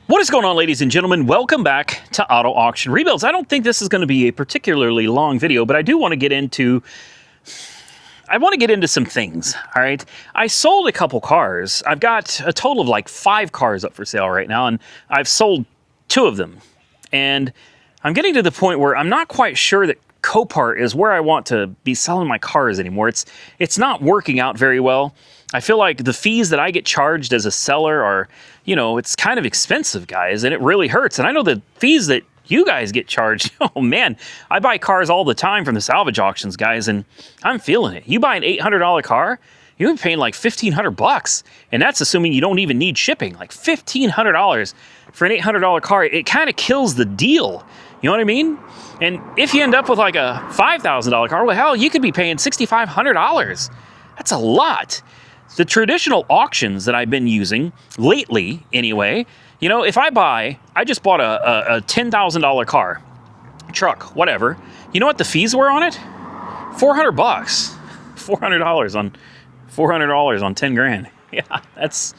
What is going on, ladies and gentlemen? Welcome back to Auto Auction Rebuilds. I don't think this is going to be a particularly long video, but I do want to get into some things, all right? I sold a couple cars. I've got a total of like 5 cars up for sale right now, and I've sold 2 of them. And I'm getting to the point where I'm not quite sure that Copart is where I want to be selling my cars anymore. It's not working out very well. I feel like the fees that I get charged as a seller are, it's kind of expensive, guys, and it really hurts. And I know the fees that you guys get charged, oh man, I buy cars all the time from the salvage auctions, guys, and I'm feeling it. You buy an $800 car, you're paying like $1,500, and that's assuming you don't even need shipping. Like $1,500 for an $800 car, it kind of kills the deal. You know what I mean? And if you end up with like a $5,000 car, well, hell, you could be paying $6,500. That's a lot. The traditional auctions that I've been using lately, anyway, if I just bought a $10,000 car, truck, whatever. You know what the fees were on it? $400. $400 on 10 grand. Yeah, that's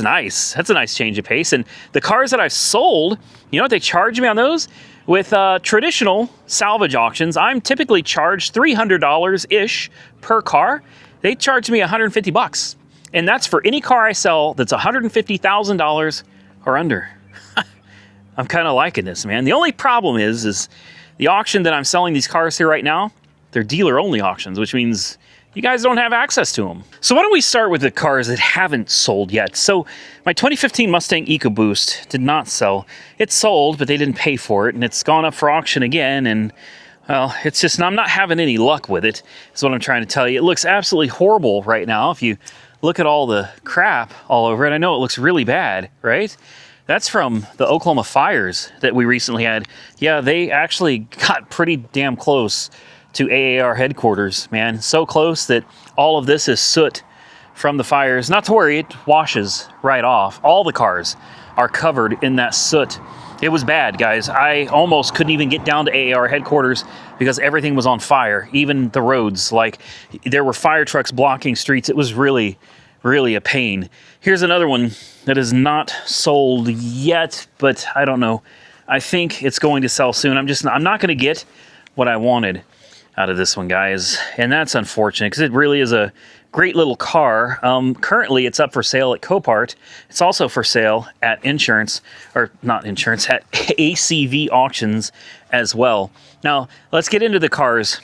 nice. That's a nice change of pace. And the cars that I've sold, you know what they charge me on those? With traditional salvage auctions, I'm typically charged $300-ish per car. They charge me $150, and that's for any car I sell that's $150,000 or under. I'm kind of liking this, man. The only problem is the auction that I'm selling these cars here right now, they're dealer-only auctions, which means you guys don't have access to them. So why don't we start with the cars that haven't sold yet? So my 2015 Mustang EcoBoost did not sell. It sold, but they didn't pay for it, and it's gone up for auction again, and well, it's just, I'm not having any luck with it, is what I'm trying to tell you. It looks absolutely horrible right now. If you look at all the crap all over it, I know it looks really bad, right? That's from the Oklahoma fires that we recently had. Yeah, they actually got pretty damn close to IAAI headquarters, man. So close that all of this is soot from the fires. Not to worry, it washes right off. All the cars are covered in that soot. It was bad, guys. I almost couldn't even get down to IAAI headquarters because everything was on fire, even the roads. Like, there were fire trucks blocking streets. It was really, really a pain. Here's another one that is not sold yet, but I don't know. I think it's going to sell soon. I'm not going to get what I wanted out of this one, guys, and that's unfortunate because it really is a great little car. Currently, it's up for sale at Copart. It's also for sale at at ACV auctions as well. Now, let's get into the cars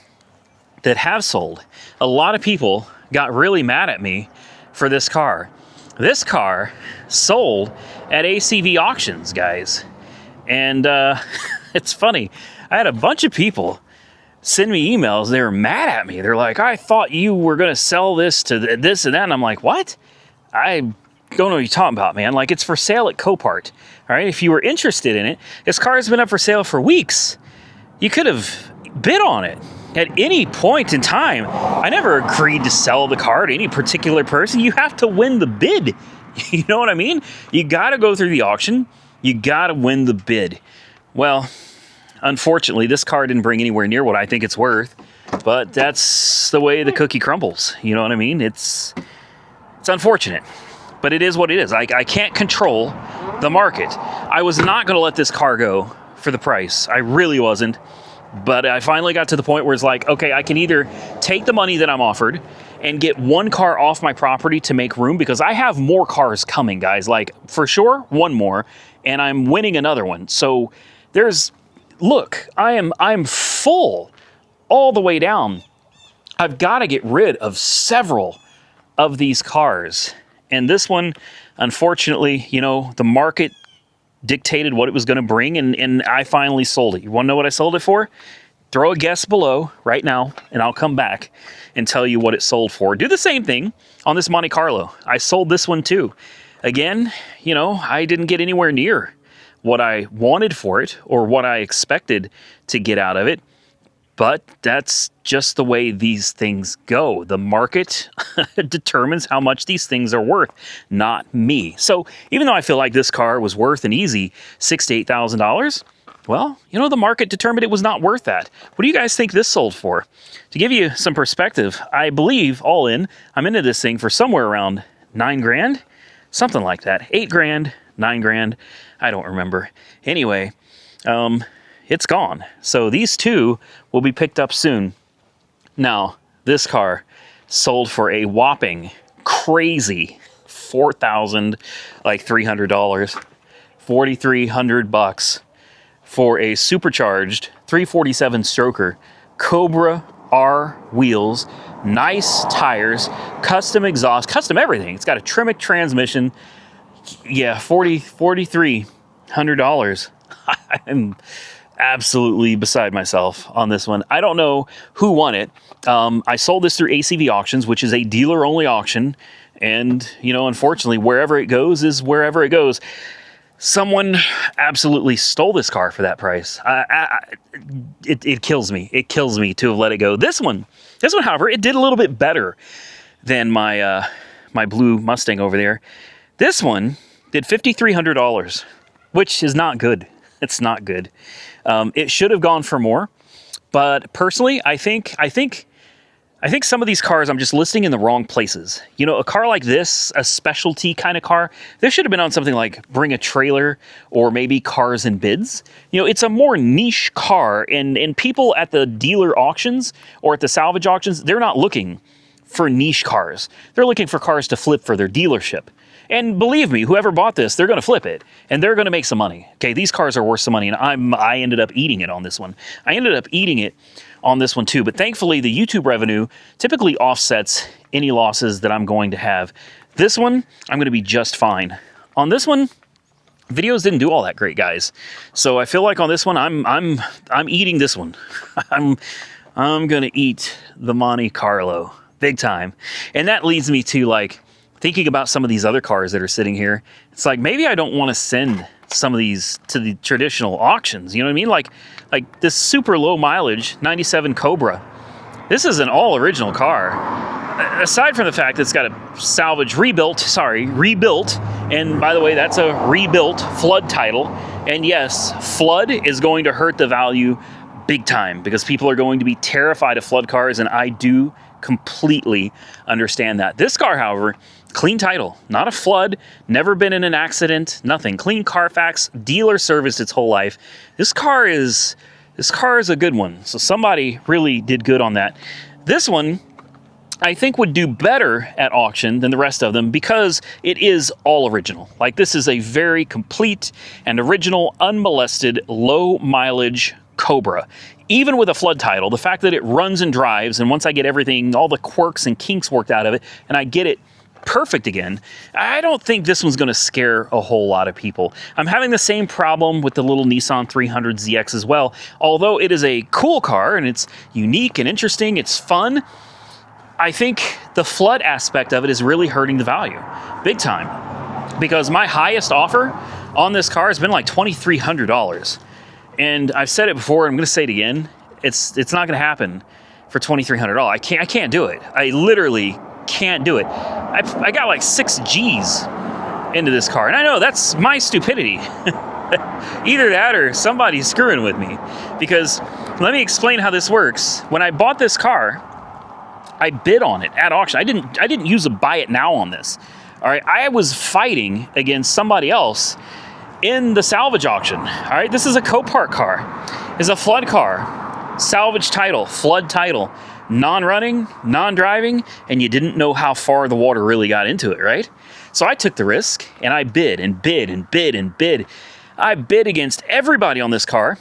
that have sold. A lot of people got really mad at me for this car. This car sold at ACV auctions, guys. And it's funny. I had a bunch of people send me emails. They were mad at me. They're like, I thought you were going to sell this to this and that. And I'm like, what? I don't know what you're talking about, man. Like, it's for sale at Copart. All right. If you were interested in it, this car has been up for sale for weeks. You could have bid on it at any point in time. I never agreed to sell the car to any particular person. You have to win the bid. You know what I mean? You got to go through the auction. You got to win the bid. Well, unfortunately, this car didn't bring anywhere near what I think it's worth, but that's the way the cookie crumbles. You know what I mean? It's unfortunate, but it is what it is. I can't control the market. I was not going to let this car go for the price. I really wasn't, but I finally got to the point where it's like, okay, I can either take the money that I'm offered and get one car off my property to make room, because I have more cars coming, guys, like for sure, one more, and I'm winning another one. So look, I'm full all the way down. I've got to get rid of several of these cars. And this one, unfortunately, the market dictated what it was going to bring, and I finally sold it. You want to know what I sold it for? Throw a guess below right now, and I'll come back and tell you what it sold for. Do the same thing on this Monte Carlo. I sold this one too. Again, I didn't get anywhere near what I wanted for it or what I expected to get out of it. But that's just the way these things go. The market determines how much these things are worth, not me. So even though I feel like this car was worth an easy $6,000 to $8,000, well, the market determined it was not worth that. What do you guys think this sold for? To give you some perspective, I believe all in, I'm into this thing for somewhere around $9 grand, something like that. $8 grand, $9 grand. I don't remember. Anyway, it's gone. So these two will be picked up soon. Now, this car sold for a whopping crazy $4,300, $4,300 for a supercharged 347 stroker Cobra R wheels, nice tires, custom exhaust, custom everything. It's got a Tremec transmission. Yeah, $4,300. I'm absolutely beside myself on this one. I don't know who won it. I sold this through ACV Auctions, which is a dealer-only auction. And, you know, unfortunately, wherever it goes is wherever it goes. Someone absolutely stole this car for that price. It kills me. It kills me to have let it go. This one, however, it did a little bit better than my my blue Mustang over there. This one did $5,300, which is not good. It's not good. It should have gone for more, but personally, I think some of these cars I'm just listing in the wrong places. You know, a car like this, a specialty kind of car, this should have been on something like Bring a Trailer or maybe Cars and Bids. You know, it's a more niche car, and people at the dealer auctions or at the salvage auctions, they're not looking for niche cars. They're looking for cars to flip for their dealership. And believe me, whoever bought this, they're going to flip it, and they're going to make some money. Okay, these cars are worth some money, and I ended up eating it on this one. I ended up eating it on this one too, but thankfully the YouTube revenue typically offsets any losses that I'm going to have. This one, I'm going to be just fine. On this one, videos didn't do all that great, guys. So I feel like on this one, I'm eating this one. I'm going to eat the Monte Carlo big time. And that leads me to like thinking about some of these other cars that are sitting here. It's like, maybe I don't want to send some of these to the traditional auctions. You know what I mean? Like this super low mileage 97 Cobra. This is an all original car. Aside from the fact that it's got a salvage rebuilt. And by the way, that's a rebuilt flood title. And yes, flood is going to hurt the value big time because people are going to be terrified of flood cars. And I do completely understand that. This car, however, clean title, not a flood, never been in an accident, nothing. Clean Carfax, dealer serviced its whole life. This car is a good one. So somebody really did good on that. This one, I think, would do better at auction than the rest of them because it is all original. Like, this is a very complete and original, unmolested, low mileage Cobra. Even with a flood title, the fact that it runs and drives, and once I get everything, all the quirks and kinks worked out of it, and I get it perfect again, I don't think this one's going to scare a whole lot of people. I'm having the same problem with the little Nissan 300ZX as well. Although it is a cool car and it's unique and interesting, it's fun, I think the flood aspect of it is really hurting the value big time, because my highest offer on this car has been like $2,300. And I've said it before, I'm going to say it again. It's not going to happen for $2,300. I can't do it. I literally can't do it. I got like 6 G's into this car, and I know that's my stupidity. Either that or somebody's screwing with me, because let me explain how this works. When I bought this car, I bid on it at auction. I didn't use a buy it now on this. All right, I was fighting against somebody else in the salvage auction. All right, this is a Copart car. It's a flood car, salvage title, flood title, non-running, non-driving, and you didn't know how far the water really got into it, right? So I took the risk, and I bid and bid and bid and bid. I bid against everybody on this car,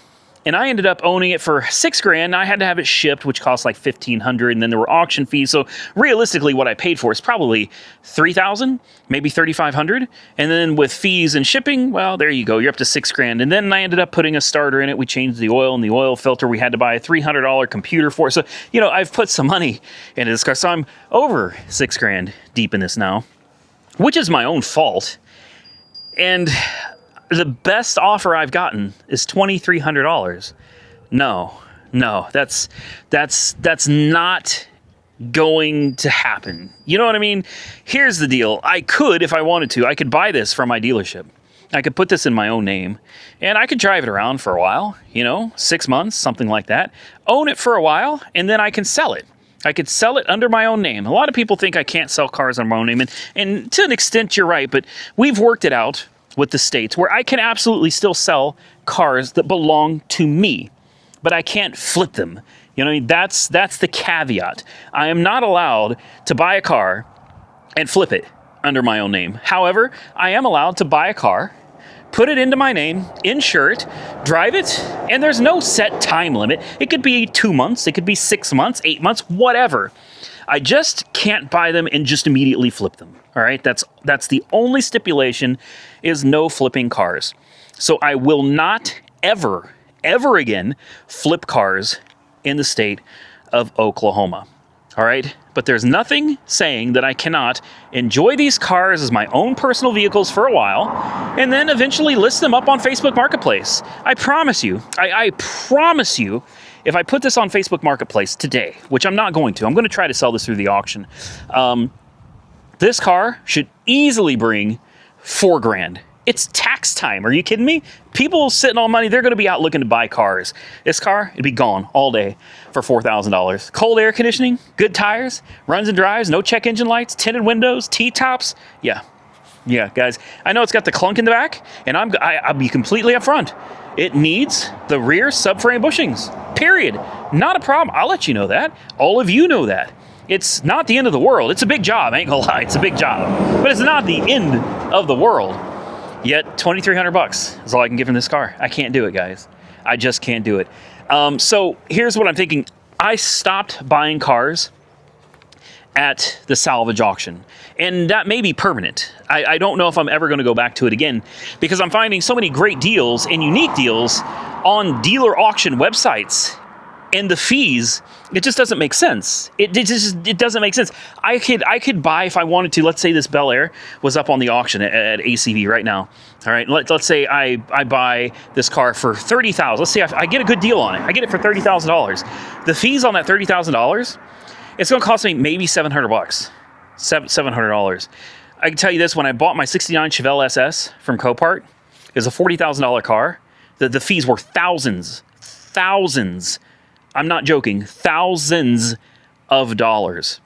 and I ended up owning it for $6,000. I had to have it shipped, which cost like $1,500, and then there were auction fees. So realistically, what I paid for is probably $3,000, maybe $3,500, and then with fees and shipping, well, there you go. You're up to $6,000. And then I ended up putting a starter in it. We changed the oil and the oil filter. We had to buy a $300 computer for it. So, you know, I've put some money into this car. So I'm over $6,000 deep in this now, which is my own fault. And the best offer I've gotten is $2,300. No, that's not going to happen. You know what I mean? Here's the deal. I could, if I wanted to, I could buy this from my dealership. I could put this in my own name, and I could drive it around for a while, 6 months, something like that. Own it for a while, and then I can sell it. I could sell it under my own name. A lot of people think I can't sell cars under my own name, and to an extent, you're right, but we've worked it out with the states where I can absolutely still sell cars that belong to me, but I can't flip them. You know, that's the caveat. I am not allowed to buy a car and flip it under my own name. However, I am allowed to buy a car, put it into my name, insure it, drive it, and there's no set time limit. It could be 2 months, it could be 6 months, 8 months, whatever. I just can't buy them and just immediately flip them. All right, that's the only stipulation, is no flipping cars. So I will not ever again flip cars in the state of Oklahoma. All right, but there's nothing saying that I cannot enjoy these cars as my own personal vehicles for a while and then eventually list them up on Facebook Marketplace. I promise you, I promise you, if I put this on Facebook Marketplace today, which I'm not going to, I'm going to try to sell this through the auction. This car should easily bring $4,000. It's tax time. Are you kidding me? People sitting on money, they're going to be out looking to buy cars. This car, it'd be gone all day for $4,000. Cold air conditioning, good tires, runs and drives, no check engine lights, tinted windows, T-tops. Yeah, guys. I know it's got the clunk in the back, and I'll be completely upfront. It needs the rear subframe bushings, period. Not a problem. I'll let you know that. All of you know that. It's not the end of the world. It's a big job. I ain't gonna lie. It's a big job. But it's not the end of the world. Yet $2,300 is all I can get from this car. I can't do it, guys. I just can't do it. So here's what I'm thinking. I stopped buying cars at the salvage auction, and that may be permanent. I don't know if I'm ever going to go back to it again, because I'm finding so many great deals and unique deals on dealer auction websites, and the fees, it just doesn't make sense. It doesn't make sense. I could buy, if I wanted to, let's say this Bel Air was up on the auction at ACV right now. All right, let's say I buy this car for $30,000. Let's say I get a good deal on it. I get it for $30,000. The fees on that $30,000, it's going to cost me maybe $700. $700. I can tell you this: when I bought my '69 Chevelle SS from Copart, it was a $40,000 car. The fees were thousands. I'm not joking, thousands of dollars.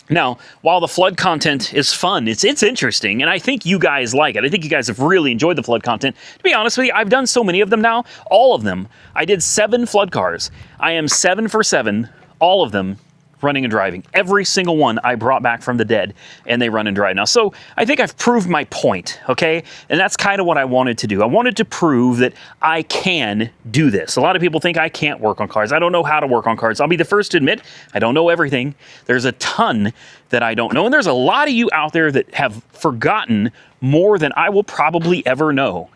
Now, while the flood content is fun, it's interesting, and I think you guys like it. I think you guys have really enjoyed the flood content. To be honest with you, I've done so many of them now, all of them. I did 7 flood cars. I am 7 for 7, all of them running and driving. Every single one I brought back from the dead, and they run and drive now. So I think I've proved my point, okay? And that's kind of what I wanted to do. I wanted to prove that I can do this. A lot of people think I can't work on cars. I don't know how to work on cars. I'll be the first to admit, I don't know everything. There's a ton that I don't know, and there's a lot of you out there that have forgotten more than I will probably ever know.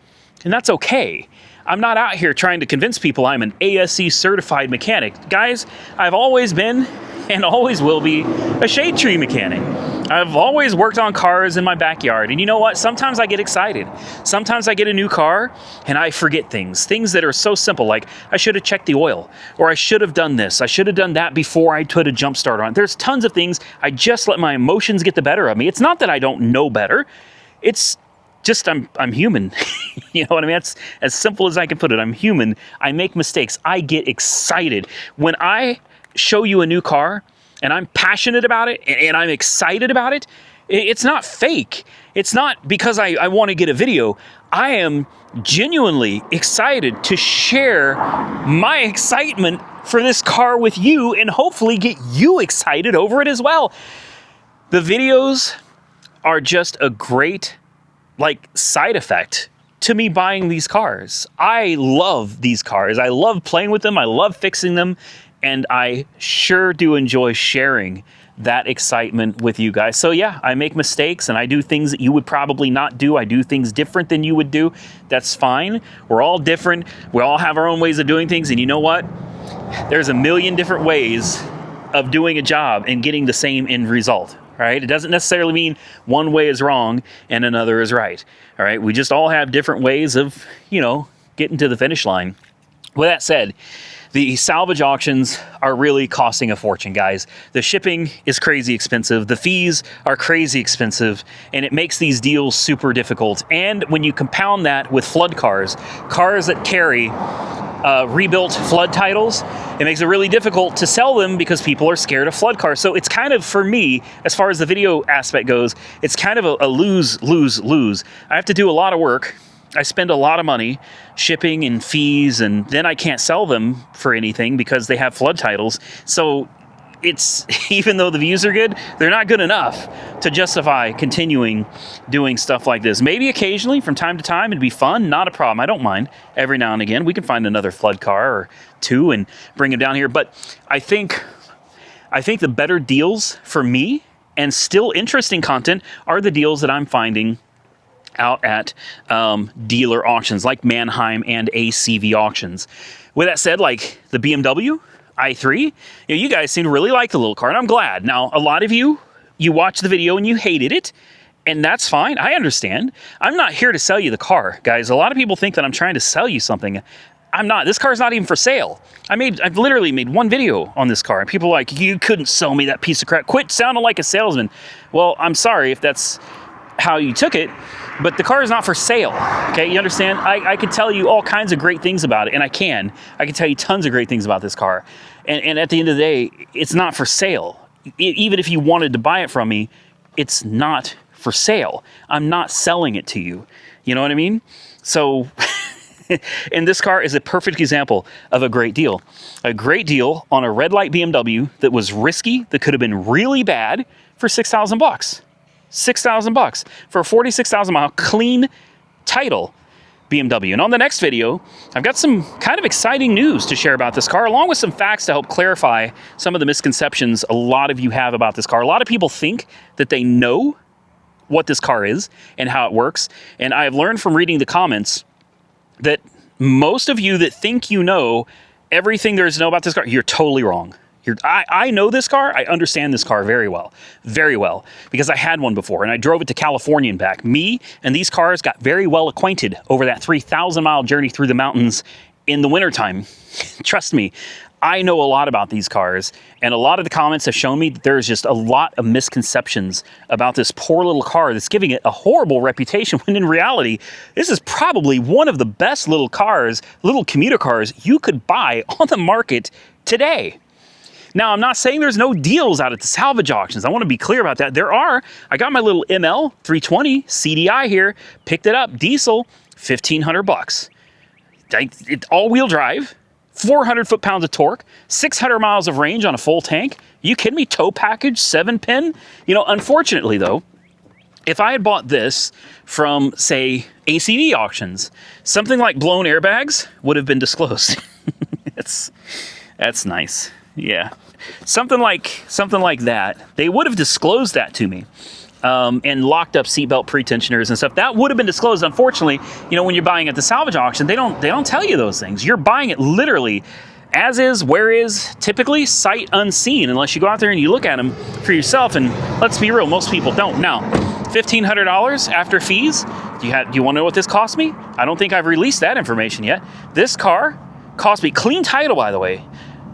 And that's okay. I'm not out here trying to convince people I'm an ASE certified mechanic. Guys, I've always been and always will be a shade tree mechanic. I've always worked on cars in my backyard. And you know what? Sometimes I get excited. Sometimes I get a new car and I forget things that are so simple, like I should have checked the oil, or I should have done this. I should have done that before I put a jump start on. There's tons of things. I just let my emotions get the better of me. It's not that I don't know better. It's just I'm human. You know what I mean? That's as simple as I can put it. I'm human. I make mistakes. I get excited. When I show you a new car and I'm passionate about it and I'm excited about it, it's not fake. It's not because I want to get a video. I am genuinely excited to share my excitement for this car with you and hopefully get you excited over it as well. The videos are just a great side effect to me buying these cars. I love these cars. I love playing with them. I love fixing them. And I sure do enjoy sharing that excitement with you guys. So yeah, I make mistakes and I do things that you would probably not do. I do things different than you would do. That's fine. We're all different. We all have our own ways of doing things. And you know what? There's a million different ways of doing a job and getting the same end result. Right? It doesn't necessarily mean one way is wrong and another is right. All right? We just all have different ways of, getting to the finish line. With that said, the salvage auctions are really costing a fortune, guys. The shipping is crazy expensive. The fees are crazy expensive, and it makes these deals super difficult. And when you compound that with flood cars that carry rebuilt flood titles. It makes it really difficult to sell them because people are scared of flood cars. So it's kind of, for me, as far as the video aspect goes, it's kind of a lose, lose, lose. I have to do a lot of work. I spend a lot of money shipping and fees, and then I can't sell them for anything because they have flood titles. So it's, even though the views are good, they're not good enough to justify continuing doing stuff like this. Maybe occasionally, from time to time, it'd be fun, not a problem. I don't mind. Every now and again, we can find another flood car or two and bring them down here. But I think the better deals for me, and still interesting content, are the deals that I'm finding out at dealer auctions like Mannheim and ACV auctions. With that said, like the BMW i3, you guys seem to really like the little car, and I'm glad. Now, a lot of you watched the video and you hated it, and that's fine. I understand. I'm not here to sell you the car, guys. A lot of people think that I'm trying to sell you something. I'm not. This car's not even for sale. I've literally made one video on this car, and people are like, you couldn't sell me that piece of crap. Quit sounding like a salesman. Well, I'm sorry if that's how you took it, but the car is not for sale. Okay, you understand? I could tell you all kinds of great things about it, and I can tell you tons of great things about this car. And at the end of the day, it's not for sale. Even if you wanted to buy it from me, it's not for sale. I'm not selling it to you. You know what I mean? So, and this car is a perfect example of a great deal. A great deal on a red light BMW that was risky, that could have been really bad, for $6,000 bucks. $6,000 for a 46,000 mile clean title BMW. And on the next video, I've got some kind of exciting news to share about this car, along with some facts to help clarify some of the misconceptions a lot of you have about this car. A lot of people think that they know what this car is and how it works. And I have learned from reading the comments that most of you that think you know everything there is to know about this car, you're totally wrong. I know this car. I understand this car very well, because I had one before and I drove it to California and back. Me and these cars got very well acquainted over that 3,000 mile journey through the mountains in the wintertime. Trust me, I know a lot about these cars, and a lot of the comments have shown me that there's just a lot of misconceptions about this poor little car that's giving it a horrible reputation, when in reality, this is probably one of the best little cars, little commuter cars you could buy on the market today. Now, I'm not saying there's no deals out at the salvage auctions. I want to be clear about that. There are. I got my little ML 320 CDI here, picked it up, diesel, 1,500 bucks. It's all-wheel drive, 400 foot-pounds of torque, 600 miles of range on a full tank. You kidding me? Tow package, 7-pin. You know, unfortunately, though, if I had bought this from, say, ACV auctions, something like blown airbags would have been disclosed. That's nice. Yeah, something like that. They would have disclosed that to me, and locked up seatbelt pretensioners and stuff. That would have been disclosed. Unfortunately, you know, when you're buying at the salvage auction, they don't tell you those things. You're buying it literally as is, where is, typically sight unseen, unless you go out there and you look at them for yourself. And let's be real, most people don't. Now, $1,500 after fees. Do you want to know what this cost me? I don't think I've released that information yet. This car cost me, clean title, by the way.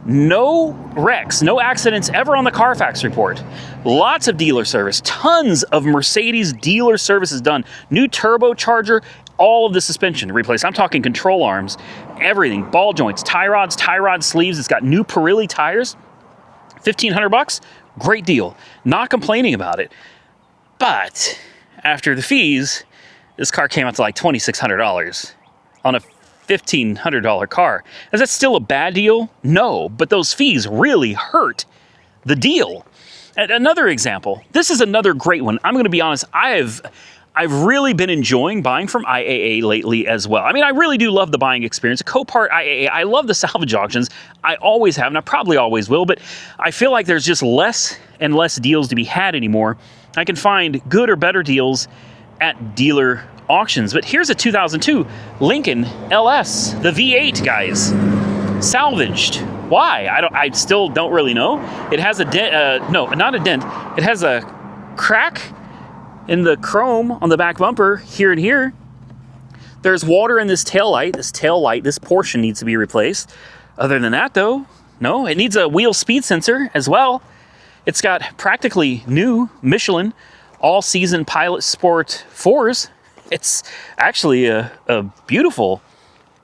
No wrecks, no accidents ever on the Carfax report. Lots of dealer service, tons of Mercedes dealer services done. New turbocharger, all of the suspension replaced. I'm talking control arms, everything, ball joints, tie rod sleeves. It's got new Pirelli tires. 1,500 bucks, great deal. Not complaining about it. But after the fees, this car came out to like $2,600 on a $1,500 car. Is that still a bad deal? No, but those fees really hurt the deal. And another example, this is another great one. I'm going to be honest, I've really been enjoying buying from IAAI lately as well. I mean, I really do love the buying experience. Copart, IAAI, I love the salvage auctions. I always have, and I probably always will, but I feel like there's just less and less deals to be had anymore. I can find good or better deals at dealer auctions. But here's a 2002 Lincoln LS, the V8, guys, salvaged. Why? I still don't really know. It has a dent, no, not a dent. It has a crack in the chrome on the back bumper here and here. There's water in this taillight. This portion needs to be replaced. Other than that, though, no. It needs a wheel speed sensor as well. It's got practically new Michelin all-season Pilot Sport 4s. It's actually a beautiful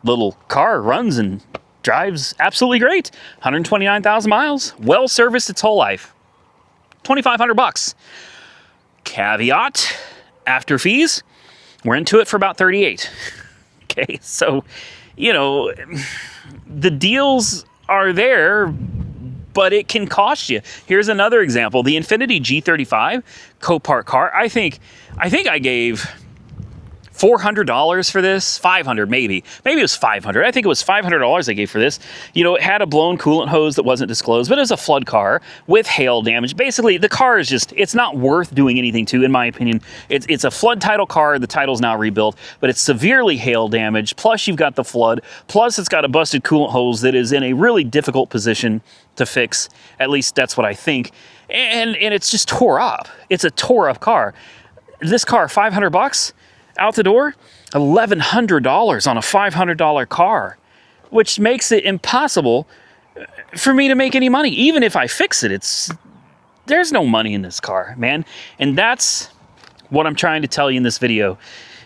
little car runs and drives absolutely great. 129,000 miles, well serviced its whole life. $2,500. Caveat, after fees, we're into it for about 38. Okay, so, you know, the deals are there, but it can cost you. Here's another example. The Infiniti G35 Copart car. I think I gave $400 for this, $500 maybe. Maybe it was $500. I think it was $500 I gave for this. You know, it had a blown coolant hose that wasn't disclosed, but it was a flood car with hail damage. Basically, the car is just, it's not worth doing anything to, in my opinion. It's a flood title car. The title's now rebuilt, but it's severely hail damaged. Plus, you've got the flood. Plus, it's got a busted coolant hose that is in a really difficult position to fix. At least that's what I think. And it's just tore up. It's a tore up car. This car, $500? Out the door, $1,100 on a $500 car, which makes it impossible for me to make any money. Even if I fix it, there's no money in this car, man. And that's what I'm trying to tell you in this video,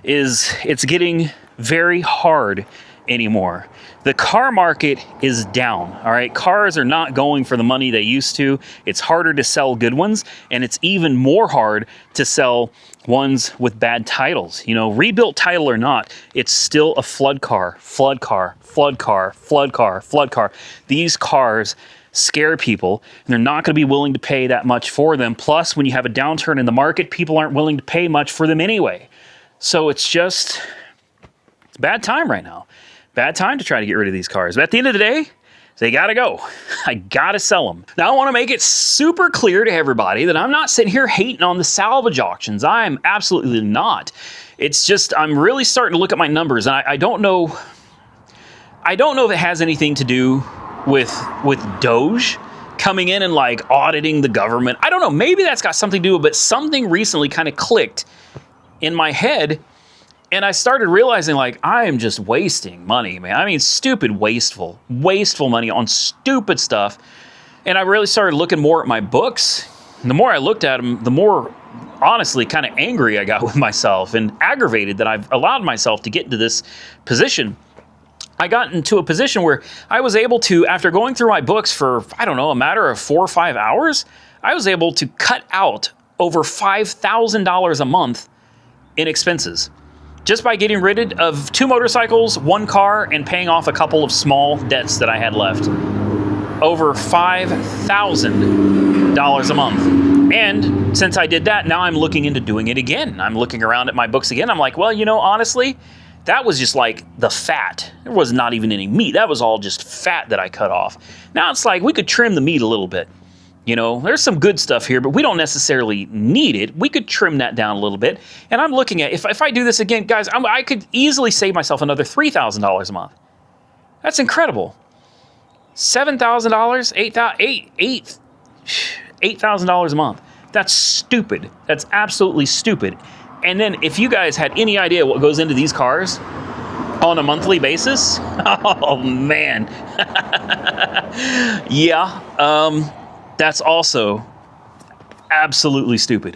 is it's getting very hard anymore. The car market is down, all right? Cars are not going for the money they used to. It's harder to sell good ones, and it's even more hard to sell ones with bad titles. You know, rebuilt title or not, it's still a flood car, flood car, flood car, flood car, flood car. These cars scare people, and they're not going to be willing to pay that much for them. Plus, when you have a downturn in the market, people aren't willing to pay much for them anyway. So it's a bad time right now. Bad time to try to get rid of these cars. But at the end of the day, they gotta go. I gotta sell them. Now, I wanna make it super clear to everybody that I'm not sitting here hating on the salvage auctions. I'm absolutely not. It's just, I'm really starting to look at my numbers, and I don't know if it has anything to do with Doge coming in and like auditing the government. I don't know, maybe that's got something to do with it, but something recently kind of clicked in my head. And I started realizing, like, I am just wasting money, man. I mean, stupid, wasteful money on stupid stuff. And I really started looking more at my books. And the more I looked at them, the more, honestly, kind of angry I got with myself and aggravated that I've allowed myself to get into this position. I got into a position where I was able to, after going through my books for, I don't know, a matter of 4 or 5 hours, I was able to cut out over $5,000 a month in expenses, just by getting rid of 2 motorcycles, 1 car, and paying off a couple of small debts that I had left. Over $5,000 a month. And since I did that, now I'm looking into doing it again. I'm looking around at my books again. I'm like, well, you know, honestly, that was just like the fat. There was not even any meat. That was all just fat that I cut off. Now it's like we could trim the meat a little bit. You know, there's some good stuff here, but we don't necessarily need it. We could trim that down a little bit. And I'm looking at, if I do this again, guys, I could easily save myself another $3,000 a month. That's incredible. $7,000, $8,000 a month. That's stupid. That's absolutely stupid. And then if you guys had any idea what goes into these cars on a monthly basis, oh man. Yeah, that's also absolutely stupid.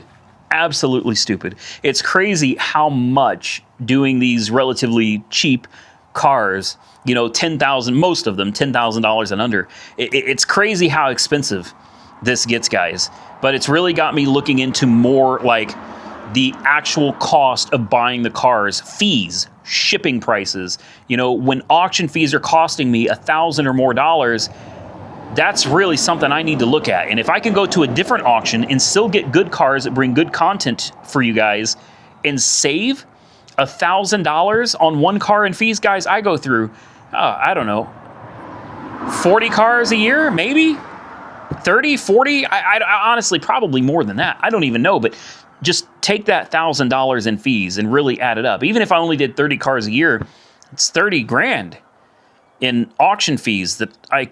Absolutely stupid. It's crazy how much doing these relatively cheap cars, you know, $10,000, most of them $10,000 and under. It's crazy how expensive this gets, guys. But it's really got me looking into more like the actual cost of buying the cars, fees, shipping prices. You know, when auction fees are costing me $1,000 or more dollars, that's really something I need to look at. And if I can go to a different auction and still get good cars that bring good content for you guys and save $1,000 on 1 car in fees, guys, I go through, I don't know, 40 cars a year, maybe 30, 40. I honestly, probably more than that. I don't even know, but just take that $1,000 in fees and really add it up. Even if I only did 30 cars a year, it's 30 grand in auction fees that I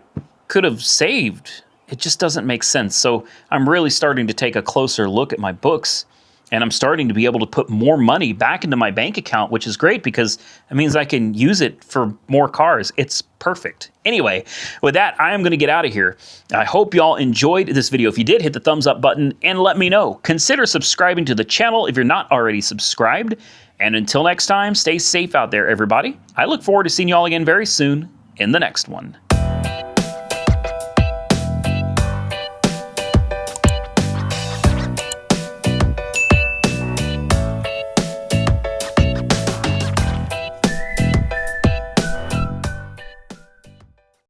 could have saved. It just doesn't make sense. So I'm really starting to take a closer look at my books, and I'm starting to be able to put more money back into my bank account, which is great because it means I can use it for more cars. It's perfect. Anyway, with that, I am going to get out of here. I hope y'all enjoyed this video. If you did, hit the thumbs up button and let me know. Consider subscribing to the channel if you're not already subscribed. And until next time, stay safe out there, everybody. I look forward to seeing you all again very soon in the next one.